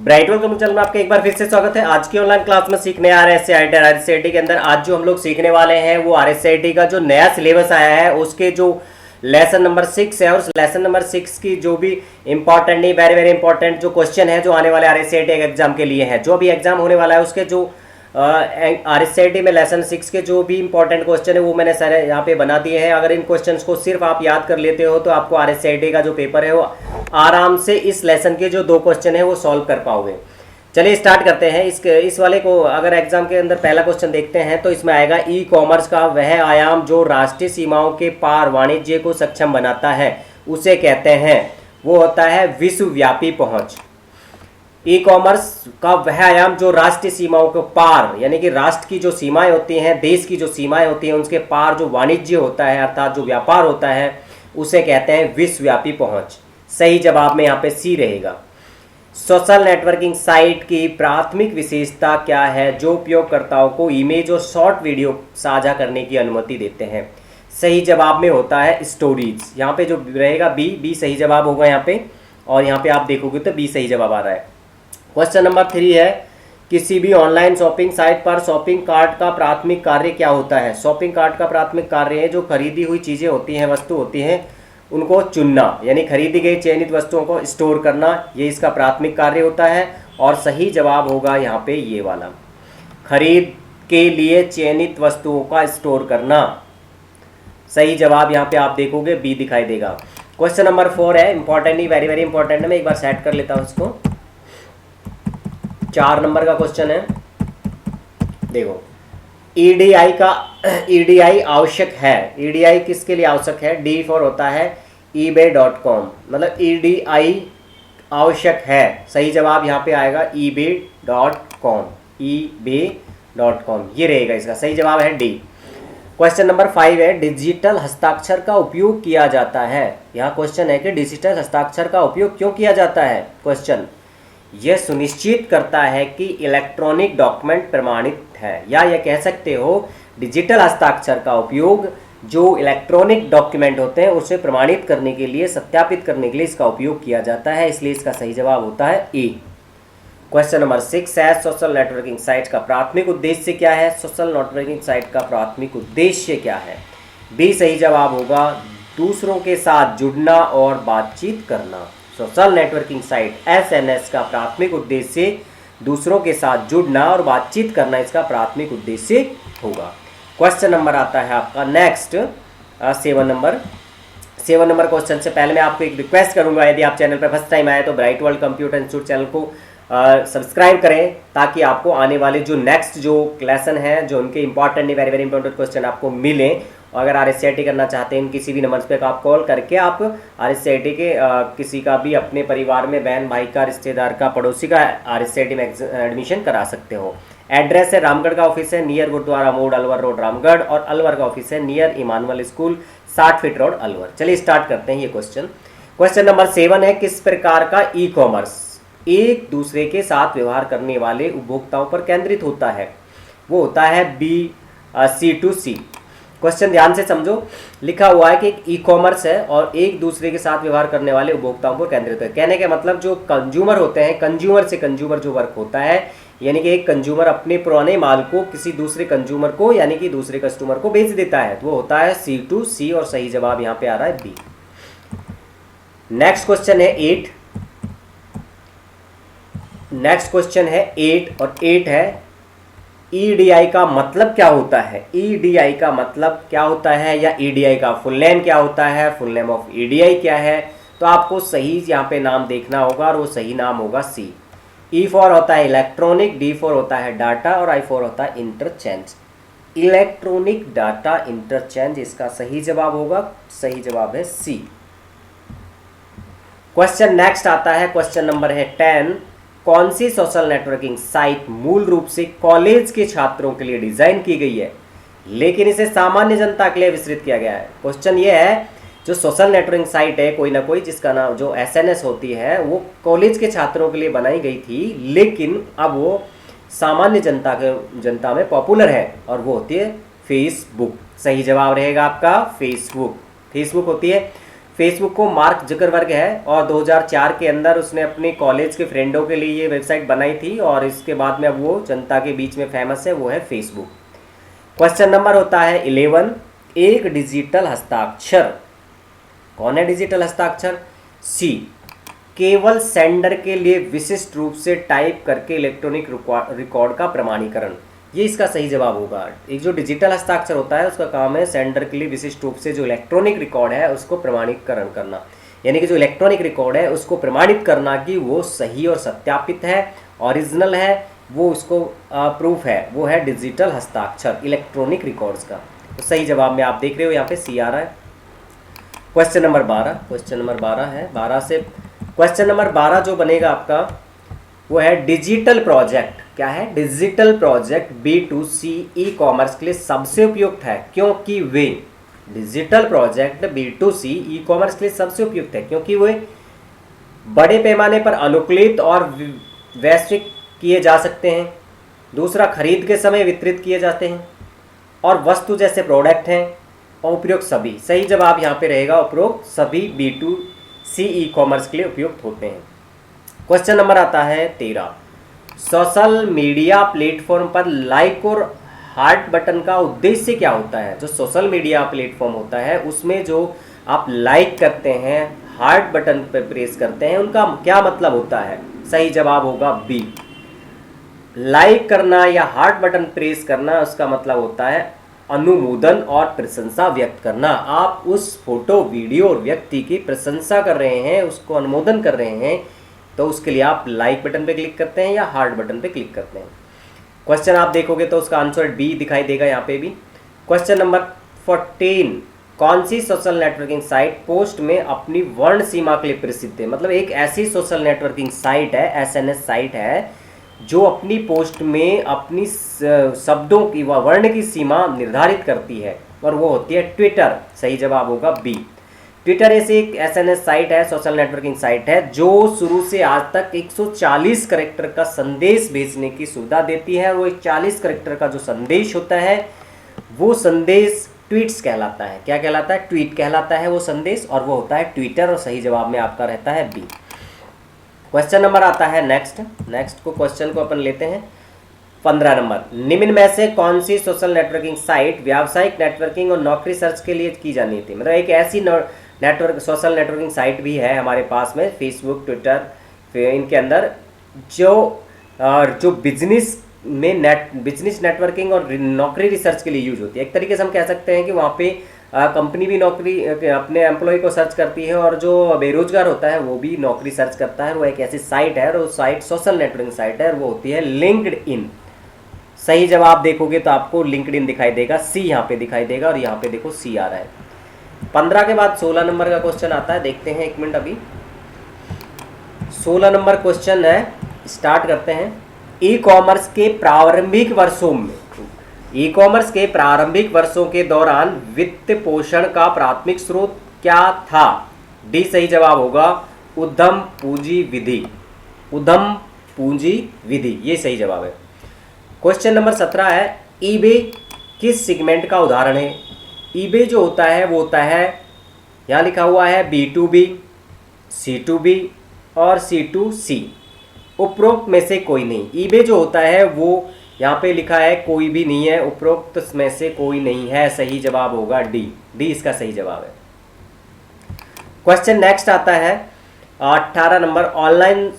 Bright welcome channel में आपका एक बार फिर से स्वागत है। आज की ऑनलाइन क्लास में सीखने आ रहे हैं आरएससीआईटी के अंदर आज जो हम लोग सीखने वाले हैं वो आरएससीआईटी का जो नया सिलेबस आया है उसके जो लेसन नंबर 6 है और लेसन नंबर 6 की जो भी इंपॉर्टेंट नहीं वेरी वेरी इंपॉर्टेंट जो क्वेश्चन है जो आने वाले आरएससीआईटी एग्जाम के लिए है, जो भी एग्जाम होने वाला है उसके जो आरएससीआईटी में लेसन 6 के जो भी इंपॉर्टेंट क्वेश्चन है वो मैंने सारे यहाँ पे बना दिए हैं। अगर इन क्वेश्चंस को सिर्फ आप याद कर लेते हो तो आपको आरएससीआईटी का जो पेपर है वो आराम से इस लेसन के जो 2 क्वेश्चन है वो सॉल्व कर पाओगे। चलिए स्टार्ट करते हैं। इस वाले को अगर एग्जाम के अंदर पहला क्वेश्चन देखते हैं तो इसमें आएगा ई कॉमर्स का वह आयाम जो राष्ट्रीय सीमाओं के पार वाणिज्य को सक्षम बनाता है उसे कहते हैं, वो होता है विश्वव्यापी पहुंच। ई कॉमर्स का वह आयाम जो राष्ट्रीय सीमाओं के पार यानी कि राष्ट्र की जो सीमाएं होती हैं, देश की जो सीमाएं होती हैं उसके पार जो वाणिज्य होता है अर्थात जो व्यापार होता है उसे कहते हैं विश्वव्यापी पहुंच। सही जवाब में यहाँ पे सी रहेगा। सोशल नेटवर्किंग साइट की प्राथमिक विशेषता क्या है जो उपयोगकर्ताओं को इमेज और शॉर्ट वीडियो साझा करने की अनुमति देते हैं? सही जवाब में होता है स्टोरीज। यहाँ पे जो रहेगा बी सही जवाब होगा यहाँ पे, और यहाँ पे आप देखोगे तो बी सही जवाब आ रहा है। क्वेश्चन नंबर 3 है, किसी भी ऑनलाइन शॉपिंग साइट पर शॉपिंग कार्ट का प्राथमिक कार्य क्या होता है? शॉपिंग कार्ट का प्राथमिक कार्य है जो खरीदी हुई चीज़ें होती हैं, वस्तु होती हैं, उनको चुनना यानी खरीदी गई चयनित वस्तुओं को स्टोर करना, ये इसका प्राथमिक कार्य होता है। और सही जवाब होगा यहाँ पे ये वाला, खरीद के लिए चयनित वस्तुओं का स्टोर करना। सही जवाब यहाँ पे आप देखोगे बी दिखाई देगा। क्वेश्चन नंबर 4 है, इंपॉर्टेंट ही वेरी वेरी इंपॉर्टेंट है, मैं एक बार सेट कर लेता हूँ इसको। 4 नंबर का क्वेश्चन है, देखो ईडीआई आवश्यक है। ईडीआई किसके लिए आवश्यक है? डी फॉर होता है ebay.com, मतलब ईडीआई आवश्यक है। सही जवाब यहाँ पे आएगा ebay.com, ebay.com ये रहेगा इसका सही जवाब है डी। क्वेश्चन नंबर 5 है, डिजिटल हस्ताक्षर का उपयोग किया जाता है। यहाँ क्वेश्चन है कि डिजिटल हस्ताक्षर का उपयोग क्यों किया जाता है? क्वेश्चन यह सुनिश्चित करता है कि इलेक्ट्रॉनिक डॉक्यूमेंट प्रमाणित है, या यह कह सकते हो डिजिटल हस्ताक्षर का उपयोग जो इलेक्ट्रॉनिक डॉक्यूमेंट होते हैं उसे प्रमाणित करने के लिए, सत्यापित करने के लिए इसका उपयोग किया जाता है, इसलिए इसका सही जवाब होता है ए। क्वेश्चन नंबर 6 है, सोशल नेटवर्किंग साइट का प्राथमिक उद्देश्य क्या है? सोशल नेटवर्किंग साइट का प्राथमिक उद्देश्य क्या है? बी सही जवाब होगा दूसरों के साथ जुड़ना और बातचीत करना। सोशल नेटवर्किंग साइट एसएनएस का प्राथमिक उद्देश्य दूसरों के साथ जुड़ना और बातचीत करना इसका प्राथमिक उद्देश्य होगा। क्वेश्चन नंबर आता है आपका नेक्स्ट 7 नंबर क्वेश्चन से पहले मैं आपको एक रिक्वेस्ट करूंगा, यदि आप चैनल पर फर्स्ट टाइम आए तो bright world computer institute channel को सब्सक्राइब करें ताकि आपको आने वाले जो नेक्स्ट जो लेसन है जो उनके important very very important question आपको मिले। और अगर आरएससीआईटी करना चाहते हैं किसी भी नंबर पे आप कॉल करके आप आरएससीआईटी के किसी का भी अपने परिवार में बहन भाई का, रिश्तेदार का, पड़ोसी का आरएससीआईटी में एडमिशन करा सकते हो। एड्रेस है रामगढ़ का ऑफिस है नियर गुरुद्वारा मोड़ अलवर रोड रामगढ़, और अलवर का ऑफिस है near Emmanuel school 60 feet road Alwar. चलिए स्टार्ट करते हैं ये क्वेश्चन। क्वेश्चन नंबर 7 है, किस प्रकार का ई कॉमर्स एक दूसरे के साथ व्यवहार करने वाले उपभोक्ताओं पर केंद्रित होता है? वो होता है C2C। क्वेश्चन ध्यान से समझो, लिखा हुआ है कि एक ई कॉमर्स है और एक दूसरे के साथ व्यवहार करने वाले उपभोक्ताओं पर केंद्रित है। कहने का मतलब जो कंज्यूमर होते हैं, कंज्यूमर से कंज्यूमर जो वर्क होता है, यानी कि एक कंज्यूमर अपने पुराने माल को किसी दूसरे कंज्यूमर को यानी कि दूसरे कस्टमर को बेच देता है, तो वो होता है C2C, और सही जवाब यहाँ पे आ रहा है बी। नेक्स्ट क्वेश्चन है 8। नेक्स्ट क्वेश्चन है 8 और 8 है, ईडीआई का मतलब क्या होता है? ईडीआई का मतलब क्या होता है, या ईडीआई का फुल नेम क्या होता है? फुल नेम ऑफ ईडीआई क्या है? तो आपको सही यहाँ पे नाम देखना होगा और वो सही नाम होगा सी। ई फॉर होता है इलेक्ट्रॉनिक, डी फॉर होता है डाटा, और आई फॉर होता है इंटरचेंज। इलेक्ट्रॉनिक डाटा इंटरचेंज इसका सही जवाब होगा, सही जवाब है सी। क्वेश्चन नेक्स्ट आता है, क्वेश्चन नंबर है 10, कौन सी सोशल नेटवर्किंग साइट मूल रूप से कॉलेज के छात्रों के लिए डिजाइन की गई है लेकिन इसे सामान्य जनता के लिए विस्तृत किया गया है? क्वेश्चन ये है, जो सोशल नेटवर्किंग साइट है कोई ना कोई जिसका नाम जो एसएनएस होती है वो कॉलेज के छात्रों के लिए बनाई गई थी, लेकिन अब वो सामान्य जनता में पॉपुलर है और वो होती है फेसबुक। सही जवाब रहेगा आपका फेसबुक होती है। फेसबुक को मार्क जुकरबर्ग है और 2004 के अंदर उसने अपने कॉलेज के फ्रेंडों के लिए ये वेबसाइट बनाई थी और इसके बाद में अब वो जनता के बीच में फेमस है, वो है फेसबुक। क्वेश्चन नंबर होता है 11, एक डिजिटल हस्ताक्षर। कौन है डिजिटल हस्ताक्षर? सी, केवल सेंडर के लिए विशिष्ट रूप से टाइप करके इलेक्ट्रॉनिक रिकॉर्ड का प्रमाणीकरण। ये इसका सही जवाब होगा। एक जो डिजिटल हस्ताक्षर होता है उसका काम है सेंडर के लिए विशिष्ट रूप से जो इलेक्ट्रॉनिक रिकॉर्ड है उसको प्रमाणीकरण करना, यानी कि जो इलेक्ट्रॉनिक रिकॉर्ड है उसको प्रमाणित करना कि वो सही और सत्यापित है, ओरिजिनल है, वो उसको प्रूफ है, वो है डिजिटल हस्ताक्षर इलेक्ट्रॉनिक रिकॉर्ड्स का। तो सही जवाब में आप देख रहे हो यहाँ पे सी आ रहा है। क्वेश्चन नंबर 12, क्वेश्चन नंबर 12 है, 12 से क्वेश्चन नंबर 12 जो बनेगा आपका वो है डिजिटल प्रोजेक्ट। क्या है? Digital project B2C e commerce के लिए सबसे उपयुक्त है क्योंकि वे digital project B2C e commerce के लिए सबसे उपयुक्त है क्योंकि वे बड़े पैमाने पर अनुकूलित और वैश्विक किए जा सकते हैं। दूसरा, खरीद के समय वितरित किए जाते हैं और वस्तु जैसे प्रोडक्ट हैं और उपयुक्त सभी। सही जवाब यहाँ पे रहेगा उपरोक्त सभी B2C ई कॉमर्स के लिए उपयुक्त होते हैं। क्वेश्चन नंबर आता है 13, सोशल मीडिया प्लेटफॉर्म पर लाइक और हार्ट बटन का उद्देश्य क्या होता है? जो सोशल मीडिया प्लेटफॉर्म होता है उसमें जो आप लाइक करते हैं, हार्ट बटन पर प्रेस करते हैं, उनका क्या मतलब होता है? सही जवाब होगा बी। लाइक करना या हार्ट बटन प्रेस करना उसका मतलब होता है अनुमोदन और प्रशंसा व्यक्त करना। आप उस फोटो, वीडियो और व्यक्ति की प्रशंसा कर रहे हैं, उसको अनुमोदन कर रहे हैं, तो उसके लिए आप लाइक बटन पे क्लिक करते हैं या हार्ट बटन पे क्लिक करते हैं। क्वेश्चन आप देखोगे तो उसका आंसर बी दिखाई देगा यहाँ पे भी। क्वेश्चन नंबर 14, कौन सी सोशल नेटवर्किंग साइट पोस्ट में अपनी वर्ण सीमा के लिए प्रसिद्ध है? मतलब एक ऐसी सोशल नेटवर्किंग साइट है, SNS साइट है, जो अपनी पोस्ट में अपनी शब्दों की व वर्ण की सीमा निर्धारित करती है और वो होती है ट्विटर। सही जवाब होगा बी। ट्विटर ऐसी एक SNS साइट है, सोशल नेटवर्किंग साइट है, जो शुरू से आज तक 140 कैरेक्टर का संदेश भेजने की सुविधा देती है। वो 40 कैरेक्टर का जो संदेश होता है वो संदेश ट्वीट्स कहलाता है। क्या कहलाता है? ट्वीट कहलाता है वो संदेश, और वो होता है ट्विटर। और सही जवाब में आपका रहता है बी। क्वेश्चन नंबर आता है नेक्स्ट को क्वेश्चन को अपन लेते हैं 15 नंबर, निम्न में से कौन सी सोशल नेटवर्किंग साइट व्यावसायिक नेटवर्किंग और नौकरी सर्च के लिए की जानी थी? मतलब एक ऐसी सोशल नेटवर्किंग साइट भी है हमारे पास में, फेसबुक, ट्विटर, इनके अंदर जो बिजनेस में बिजनेस नेटवर्किंग और नौकरी रिसर्च के लिए यूज होती है। एक तरीके से हम कह सकते हैं कि वहाँ पे कंपनी भी नौकरी अपने एम्प्लॉय को सर्च करती है और जो बेरोजगार होता है वो भी नौकरी सर्च करता है। वो एक ऐसी साइट है और वो साइट सोशल नेटवर्किंग साइट है और वो होती है लिंक्डइन। सही जवाब देखोगे तो आपको लिंक्डइन दिखाई देगा, सी यहाँ पे दिखाई देगा और यहाँ पे देखो सी आ रहा है। 15 के बाद 16 नंबर का क्वेश्चन आता है, देखते हैं एक मिनट। अभी 16 नंबर क्वेश्चन है, स्टार्ट करते हैं। ई कॉमर्स के प्रारंभिक वर्षों के दौरान वित्त पोषण का प्राथमिक स्रोत क्या था? डी सही जवाब होगा उद्यम पूंजी विधि, ये सही जवाब है। क्वेश्चन नंबर 17 है, ईबे किस सेगमेंट का उदाहरण है? ईबे जो होता है वो होता है, यहाँ लिखा हुआ है B2B, C2B और C2C। उपरोक्त में से कोई नहीं। ईबे जो होता है वो यहाँ पे लिखा है कोई भी नहीं है, उपरोक्त में से कोई नहीं है। सही जवाब होगा डी इसका सही जवाब है। क्वेश्चन नेक्स्ट आता है 18 नंबर, ऑनलाइन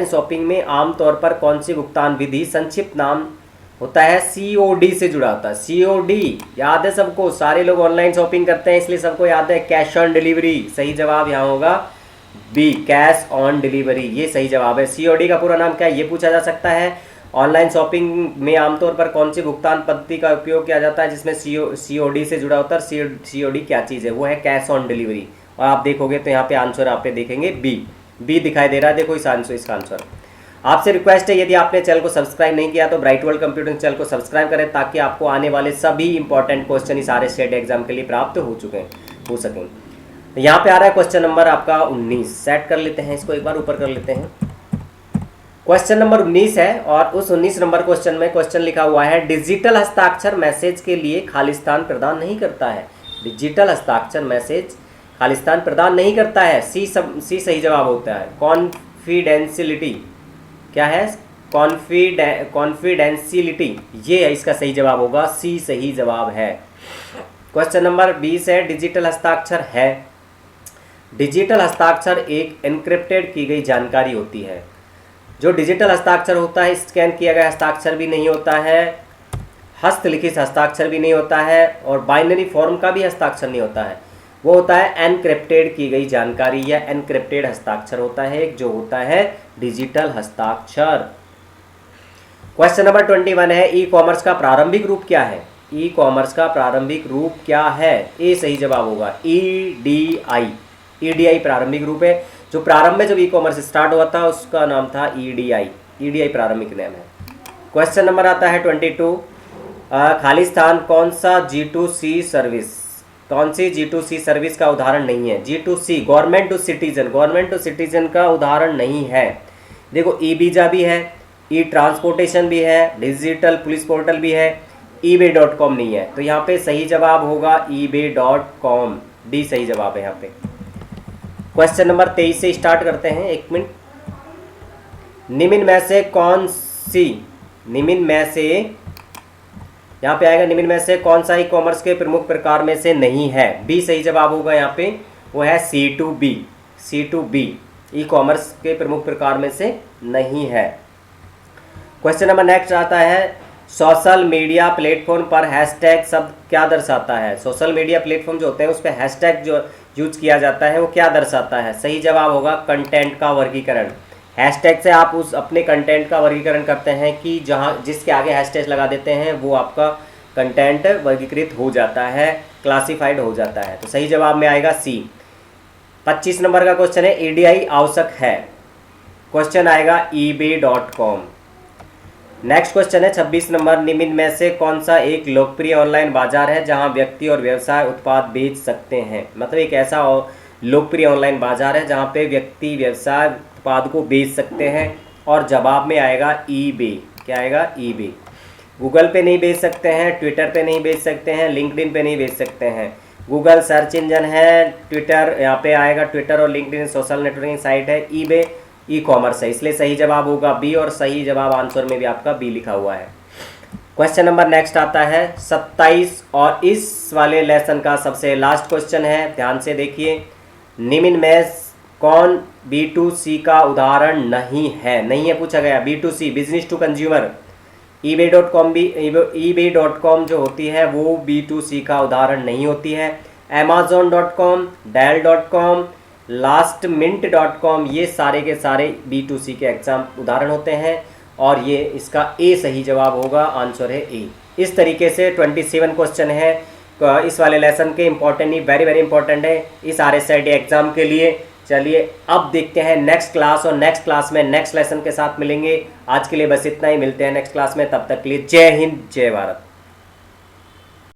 शॉपिंग में आमतौर पर कौन सी भुगतान विधि संक्षिप्त नाम होता है COD से जुड़ा होता है? COD याद है सबको, सारे लोग ऑनलाइन शॉपिंग करते हैं इसलिए सबको याद है कैश ऑन डिलीवरी। सही जवाब यहाँ होगा बी, कैश ऑन डिलीवरी, ये सही जवाब है। COD का पूरा नाम क्या है ये पूछा जा सकता है। ऑनलाइन शॉपिंग में आमतौर पर कौन सी भुगतान पद्धति का उपयोग किया जाता है जिसमें COD से जुड़ा होता है? COD क्या चीज़ है? वो है कैश ऑन डिलीवरी। और आप देखोगे तो यहाँ पे आंसर आप पे देखेंगे बी दिखाई दे रहा है। देखो इसका आंसर। आपसे रिक्वेस्ट है, यदि आपने चैनल को सब्सक्राइब नहीं किया तो ब्राइट वर्ल्ड कंप्यूटिंग चैनल को सब्सक्राइब करें ताकि आपको आने वाले सभी इंपॉर्टेंट क्वेश्चन इस सारे स्टेट एग्जाम के लिए प्राप्त हो सकें। यहाँ पे आ रहा है क्वेश्चन नंबर आपका 19। सेट कर लेते हैं इसको, एक बार ऊपर कर लेते हैं। क्वेश्चन नंबर 19 है और उस 19 नंबर क्वेश्चन में क्वेश्चन लिखा हुआ है, डिजिटल हस्ताक्षर मैसेज के लिए खाली स्थान प्रदान नहीं करता है। डिजिटल हस्ताक्षर मैसेज खालिस्तान प्रदान नहीं करता है। सी सही जवाब होता है। कॉन्फिडेंशियलिटी क्या है? कॉन्फिडेंशियलिटी, ये है इसका सही जवाब होगा, सी सही जवाब है। क्वेश्चन नंबर 20 है, डिजिटल हस्ताक्षर है। डिजिटल हस्ताक्षर एक एन्क्रिप्टेड की गई जानकारी होती है। जो डिजिटल हस्ताक्षर होता है, स्कैन किया गया हस्ताक्षर भी नहीं होता है, हस्तलिखित हस्ताक्षर भी नहीं होता है, और बाइनरी फॉर्म का भी हस्ताक्षर नहीं होता है। वो होता है एनक्रिप्टेड की गई जानकारी या एनक्रिप्टेड हस्ताक्षर होता है एक, जो होता है डिजिटल हस्ताक्षर। क्वेश्चन नंबर 21 है, ई कॉमर्स का प्रारंभिक रूप क्या है? ई कॉमर्स का प्रारंभिक रूप क्या है? ए सही जवाब होगा, ईडीआई। ईडीआई प्रारंभिक रूप है। जो प्रारंभ में जब ई कॉमर्स स्टार्ट हुआ था उसका नाम था ईडीआई। ईडीआई प्रारंभिक नाम है। क्वेश्चन नंबर आता है 22, खालिस्तान कौन सा G2C सर्विस, कौन सी G2C सर्विस का उदाहरण नहीं है? G2C गवर्नमेंट टू सिटीजन का उदाहरण नहीं है। देखो, ई वीजा भी है, ई ट्रांसपोर्टेशन भी है, डिजिटल पुलिस पोर्टल भी है, ebay.com नहीं है। तो यहाँ पे सही जवाब होगा ebay.com, डी सही जवाब है यहाँ पे। क्वेश्चन नंबर 23 से स्टार्ट करते हैं, 1 मिनट। निम्न में से कौन सी, निम्न में से यहाँ पे आएगा, निम्न में से कौन सा ई कॉमर्स के प्रमुख प्रकार में से नहीं है? बी सही जवाब होगा यहाँ पे, वो है C2B। C2B ई कॉमर्स के प्रमुख प्रकार में से नहीं है। क्वेश्चन नंबर नेक्स्ट आता है, सोशल मीडिया प्लेटफॉर्म पर हैशटैग शब्द क्या दर्शाता है? सोशल मीडिया प्लेटफॉर्म जो होते हैं उस पर हैशटैग जो यूज किया जाता है वो क्या दर्शाता है? सही जवाब होगा कंटेंट का वर्गीकरण। हैशटैग से आप उस अपने कंटेंट का वर्गीकरण करते हैं कि जहां जिसके आगे हैशटैग लगा देते हैं वो आपका कंटेंट वर्गीकृत हो जाता है, क्लासिफाइड हो जाता है। तो सही जवाब में आएगा सी। 25 नंबर का क्वेश्चन है, ईडीआई आवश्यक है। क्वेश्चन आएगा ebay.com। नेक्स्ट क्वेश्चन है 26 नंबर, निम्न में से कौन सा एक लोकप्रिय ऑनलाइन बाजार है जहां व्यक्ति और व्यवसाय उत्पाद बेच सकते हैं? मतलब एक ऐसा लोकप्रिय ऑनलाइन बाजार है जहां पे व्यक्ति व्यवसाय उत्पाद को बेच सकते हैं, और जवाब में आएगा ईबे। क्या आएगा? ईबे। गूगल पे नहीं बेच सकते हैं, ट्विटर पे नहीं बेच सकते हैं, लिंक्डइन पे नहीं बेच सकते हैं। गूगल सर्च इंजन है, ट्विटर यहाँ पे आएगा, ट्विटर और लिंक्डइन सोशल नेटवर्किंग साइट है, ईबे ई कॉमर्स है, इसलिए सही जवाब होगा बी, और सही जवाब आंसर में भी आपका बी लिखा हुआ है। क्वेश्चन नंबर नेक्स्ट आता है 27, और इस वाले लेसन का सबसे लास्ट क्वेश्चन है, ध्यान से देखिए। निम्न में कौन B2C का उदाहरण नहीं है? नहीं है पूछा गया। B2C business to consumer, ebay.com जो होती है वो B2C का उदाहरण नहीं होती है। amazon.com, dell.com, lastminute.com ये सारे के सारे B2C के एग्जाम उदाहरण होते हैं, और ये इसका ए सही जवाब होगा, आंसर है ए। इस तरीके से 27 क्वेश्चन है इस वाले लेसन के, इंपॉर्टेंट नहीं, वेरी वेरी इंपॉर्टेंट है इस RSIT एग्जाम के लिए। चलिए अब देखते हैं नेक्स्ट क्लास, और नेक्स्ट क्लास में नेक्स्ट लेसन के साथ मिलेंगे। आज के लिए बस इतना ही, मिलते हैं नेक्स्ट क्लास में, तब तक के लिए जय हिंद जय भारत।